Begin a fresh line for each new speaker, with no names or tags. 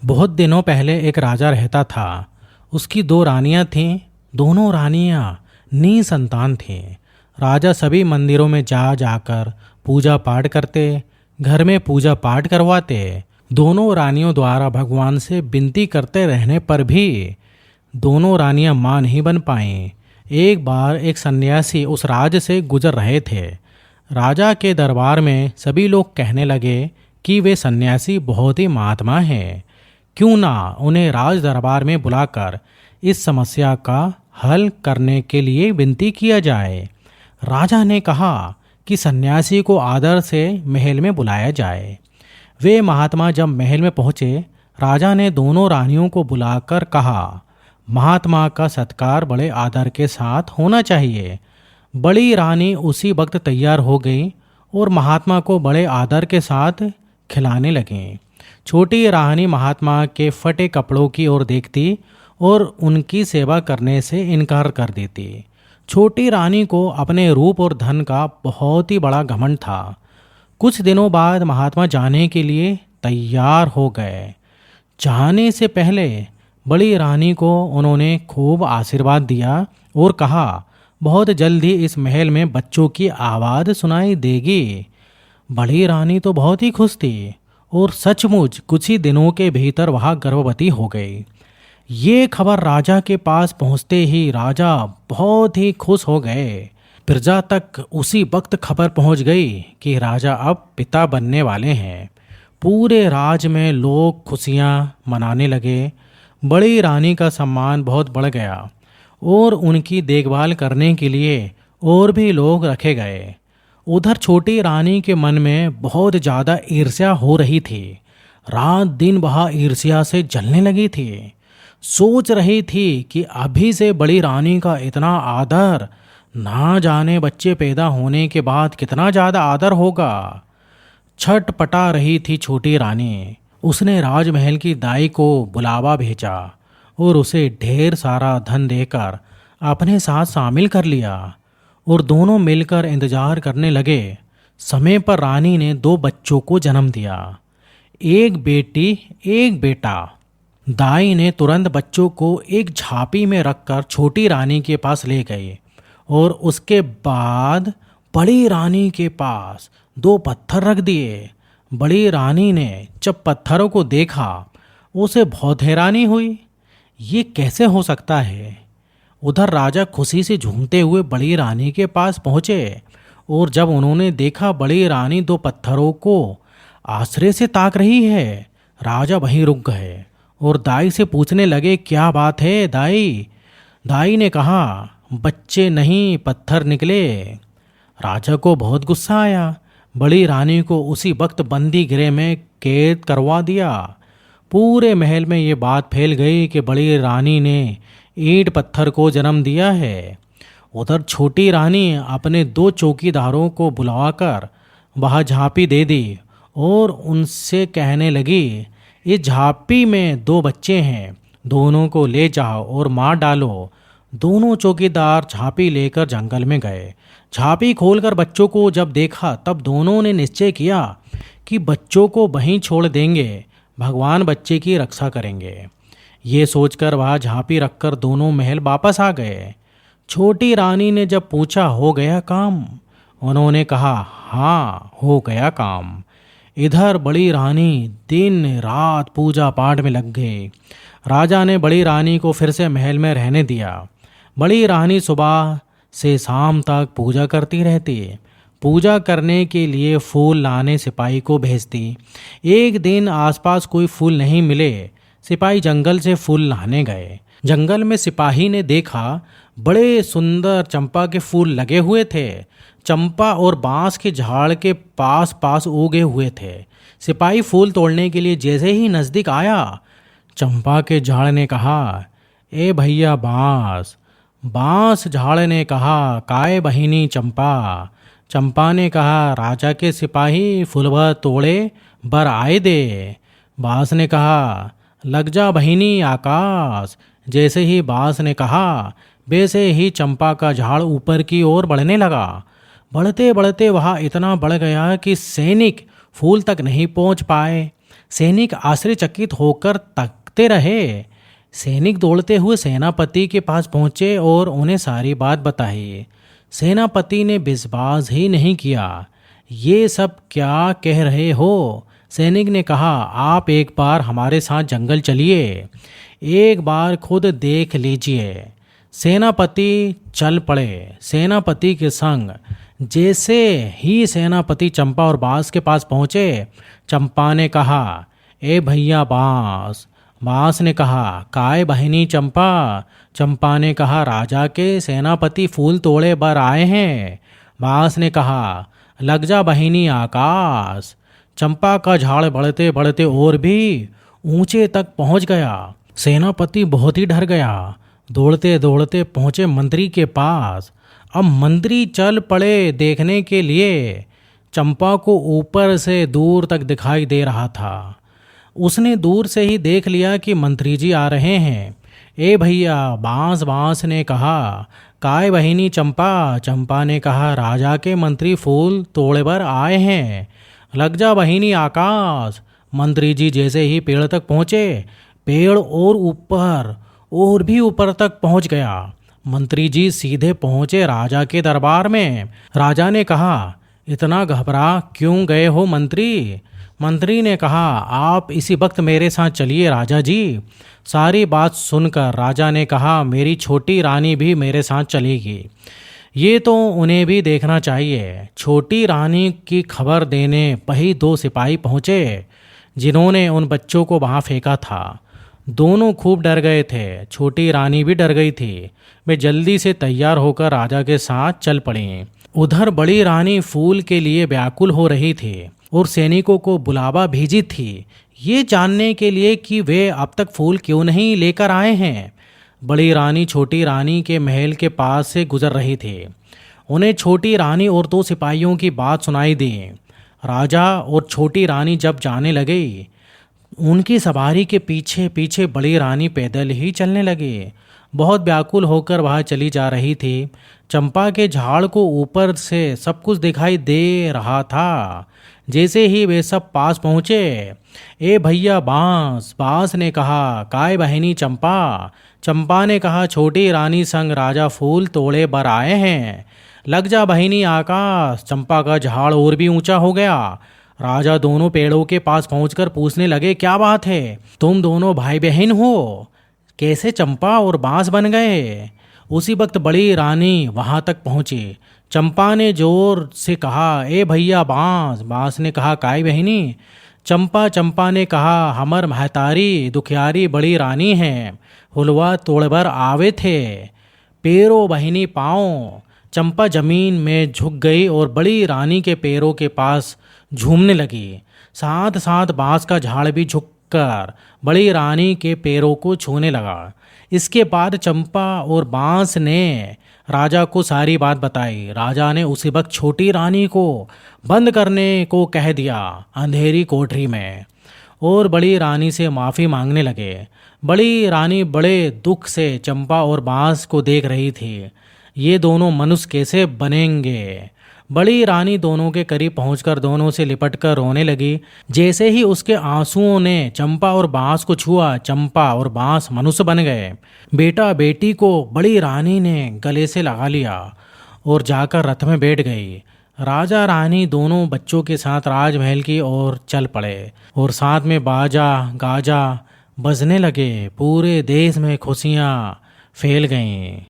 बहुत दिनों पहले एक राजा रहता था। उसकी दो रानियां थीं। दोनों रानियां निसंतान थीं। राजा सभी मंदिरों में जा जाकर पूजा पाठ करते, घर में पूजा पाठ करवाते। दोनों रानियों द्वारा भगवान से विनती करते रहने पर भी दोनों रानियां मां नहीं बन पाईं। एक बार एक सन्यासी उस राज्य से गुजर रहे थे। राजा के दरबार में सभी लोग कहने लगे कि वे सन्यासी बहुत ही महात्मा हैं, क्यों ना उन्हें राज दरबार में बुलाकर इस समस्या का हल करने के लिए विनती किया जाए। राजा ने कहा कि सन्यासी को आदर से महल में बुलाया जाए। वे महात्मा जब महल में पहुंचे, राजा ने दोनों रानियों को बुलाकर कहा, महात्मा का सत्कार बड़े आदर के साथ होना चाहिए। बड़ी रानी उसी वक्त तैयार हो गई और महात्मा को बड़े आदर के साथ खिलाने लगी। छोटी रानी महात्मा के फटे कपड़ों की ओर देखती और उनकी सेवा करने से इनकार कर देती। छोटी रानी को अपने रूप और धन का बहुत ही बड़ा घमंड था। कुछ दिनों बाद महात्मा जाने के लिए तैयार हो गए। जाने से पहले बड़ी रानी को उन्होंने खूब आशीर्वाद दिया और कहा, बहुत जल्द ही इस महल में बच्चों की आवाज़ सुनाई देगी। बड़ी रानी तो बहुत ही खुश थी और सचमुच कुछ ही दिनों के भीतर वह गर्भवती हो गई। ये खबर राजा के पास पहुंचते ही राजा बहुत ही खुश हो गए। प्रजा तक उसी वक्त खबर पहुंच गई कि राजा अब पिता बनने वाले हैं। पूरे राज्य में लोग खुशियां मनाने लगे। बड़ी रानी का सम्मान बहुत बढ़ गया और उनकी देखभाल करने के लिए और भी लोग रखे गए। उधर छोटी रानी के मन में बहुत ज़्यादा ईर्ष्या हो रही थी। रात दिन वह ईर्ष्या से जलने लगी थी। सोच रही थी कि अभी से बड़ी रानी का इतना आदर, ना जाने बच्चे पैदा होने के बाद कितना ज़्यादा आदर होगा। छटपटा रही थी छोटी रानी। उसने राजमहल की दाई को बुलावा भेजा और उसे ढेर सारा धन देकर अपने साथ शामिल कर लिया और दोनों मिलकर इंतजार करने लगे। समय पर रानी ने दो बच्चों को जन्म दिया, एक बेटी एक बेटा। दाई ने तुरंत बच्चों को एक झांपी में रखकर छोटी रानी के पास ले गए और उसके बाद बड़ी रानी के पास दो पत्थर रख दिए। बड़ी रानी ने जब पत्थरों को देखा, उसे बहुत हैरानी हुई। ये कैसे हो सकता है? उधर राजा खुशी से झूमते हुए बड़ी रानी के पास पहुंचे और जब उन्होंने देखा बड़ी रानी दो पत्थरों को आश्चर्य से ताक रही है, राजा वहीं रुक गए और दाई से पूछने लगे, क्या बात है दाई? दाई ने कहा, बच्चे नहीं पत्थर निकले। राजा को बहुत गुस्सा आया। बड़ी रानी को उसी वक्त बंदी गृह में कैद करवा दिया। पूरे महल में ये बात फैल गई कि बड़ी रानी ने ईंट पत्थर को जन्म दिया है। उधर छोटी रानी अपने दो चौकीदारों को बुलाकर वह झांपी दे दी और उनसे कहने लगी, इस झांपी में दो बच्चे हैं, दोनों को ले जाओ और मार डालो। दोनों चौकीदार झांपी लेकर जंगल में गए। झांपी खोलकर बच्चों को जब देखा, तब दोनों ने निश्चय किया कि बच्चों को वहीं छोड़ देंगे, भगवान बच्चे की रक्षा करेंगे। ये सोचकर वह झांपी रखकर दोनों महल वापस आ गए। छोटी रानी ने जब पूछा, हो गया काम? उन्होंने कहा, हाँ हो गया काम। इधर बड़ी रानी दिन रात पूजा पाठ में लग गई। राजा ने बड़ी रानी को फिर से महल में रहने दिया। बड़ी रानी सुबह से शाम तक पूजा करती रहती। पूजा करने के लिए फूल लाने सिपाही को भेजती। एक दिन आसपास कोई फूल नहीं मिले। सिपाही जंगल से फूल लाने गए। जंगल में सिपाही ने देखा बड़े सुंदर चंपा के फूल लगे हुए थे। चंपा और बांस के झाड़ के पास पास उगे हुए थे। सिपाही फूल तोड़ने के लिए जैसे ही नज़दीक आया, चंपा के झाड़ ने कहा, ए भैया बांस। बांस झाड़ ने कहा, काय बहिनी चंपा। चंपा ने कहा, राजा के सिपाही फूलवा तोड़े बर आए दे। बांस ने कहा, लग जा बहिनी आकाश। जैसे ही बांस ने कहा, वैसे ही चंपा का झाड़ ऊपर की ओर बढ़ने लगा। बढ़ते बढ़ते वह इतना बढ़ गया कि सैनिक फूल तक नहीं पहुंच पाए। सैनिक आश्चर्यचकित होकर तकते रहे। सैनिक दौड़ते हुए सेनापति के पास पहुंचे और उन्हें सारी बात बताई। सेनापति ने विश्वास ही नहीं किया। ये सब क्या कह रहे हो? सैनिक ने कहा, आप एक बार हमारे साथ जंगल चलिए, एक बार खुद देख लीजिए। सेनापति चल पड़े। सेनापति के संग जैसे ही सेनापति चंपा और बांस के पास पहुंचे, चंपा ने कहा, ए भैया बांस। बांस ने कहा, काय बहिनी चंपा। चंपा ने कहा, राजा के सेनापति फूल तोड़े बर आए हैं। बांस ने कहा, लग जा बहिनी आकाश। चंपा का झाड़ बढ़ते बढ़ते और भी ऊंचे तक पहुंच गया। सेनापति बहुत ही डर गया। दौड़ते दौड़ते पहुंचे मंत्री के पास। अब मंत्री चल पड़े देखने के लिए। चंपा को ऊपर से दूर तक दिखाई दे रहा था। उसने दूर से ही देख लिया कि मंत्री जी आ रहे हैं। ए भैया बांस। बांस ने कहा, काय बहिनी चंपा। चंपा ने कहा, राजा के मंत्री फूल तोड़े पर आए हैं। लग जा बहिनी आकाश। मंत्री जी जैसे ही पेड़ तक पहुँचे, पेड़ और ऊपर और भी ऊपर तक पहुँच गया। मंत्री जी सीधे पहुँचे राजा के दरबार में। राजा ने कहा, इतना घबरा क्यों गए हो मंत्री? मंत्री ने कहा, आप इसी वक्त मेरे साथ चलिए राजा जी। सारी बात सुनकर राजा ने कहा, मेरी छोटी रानी भी मेरे साथ चलेगी। ये तो उन्हें भी देखना चाहिए। छोटी रानी की खबर देने वही दो सिपाही पहुँचे जिन्होंने उन बच्चों को वहाँ फेंका था। दोनों खूब डर गए थे। छोटी रानी भी डर गई थी। वे जल्दी से तैयार होकर राजा के साथ चल पड़ी। उधर बड़ी रानी फूल के लिए व्याकुल हो रही थी और सैनिकों को बुलावा भेजी थी, ये जानने के लिए कि वे अब तक फूल क्यों नहीं लेकर आए हैं। बड़ी रानी छोटी रानी के महल के पास से गुजर रही थी। उन्हें छोटी रानी और दो सिपाहियों की बात सुनाई दी। राजा और छोटी रानी जब जाने लगे, उनकी सवारी के पीछे पीछे बड़ी रानी पैदल ही चलने लगी। बहुत व्याकुल होकर वह चली जा रही थी। चंपा के झाड़ को ऊपर से सब कुछ दिखाई दे रहा था। जैसे ही वे सब पास पहुँचे, ए भैया बांस। बांस ने कहा, काय बहिनी चंपा। चंपा ने कहा, छोटी रानी संग राजा फूल तोड़े बर आए हैं। लग जा बहिनी आकाश। चंपा का झाड़ और भी ऊंचा हो गया। राजा दोनों पेड़ों के पास पहुंचकर पूछने लगे, क्या बात है? तुम दोनों भाई बहन हो? कैसे चंपा और बांस बन गए? उसी वक्त बड़ी रानी वहां तक पहुंची। चंपा ने जोर से कहा, ए भैया बांस। बांस ने कहा, काय बहिनी चंपा। चंपा ने कहा, हमर महतारी दुखियारी बड़ी रानी हैं, हुलवा तोड़बर आवे थे, पैरों बहिनी पाँव। चंपा जमीन में झुक गई और बड़ी रानी के पैरों के पास झूमने लगी। साथ साथ बांस का झाड़ भी झुककर बड़ी रानी के पैरों को छूने लगा। इसके बाद चंपा और बांस ने राजा को सारी बात बताई। राजा ने उसी वक्त छोटी रानी को बंद करने को कह दिया अंधेरी कोठरी में और बड़ी रानी से माफ़ी मांगने लगे। बड़ी रानी बड़े दुख से चंपा और बांस को देख रही थी। ये दोनों मनुष्य कैसे बनेंगे? बड़ी रानी दोनों के करीब पहुंचकर दोनों से लिपटकर रोने लगी। जैसे ही उसके आंसुओं ने चंपा और बांस को छुआ, चंपा और बांस मनुष्य बन गए। बेटा बेटी को बड़ी रानी ने गले से लगा लिया और जाकर रथ में बैठ गई। राजा रानी दोनों बच्चों के साथ राजमहल की ओर चल पड़े और साथ में बाजा गाजा बजने लगे। पूरे देश में खुशियाँ फैल गईं।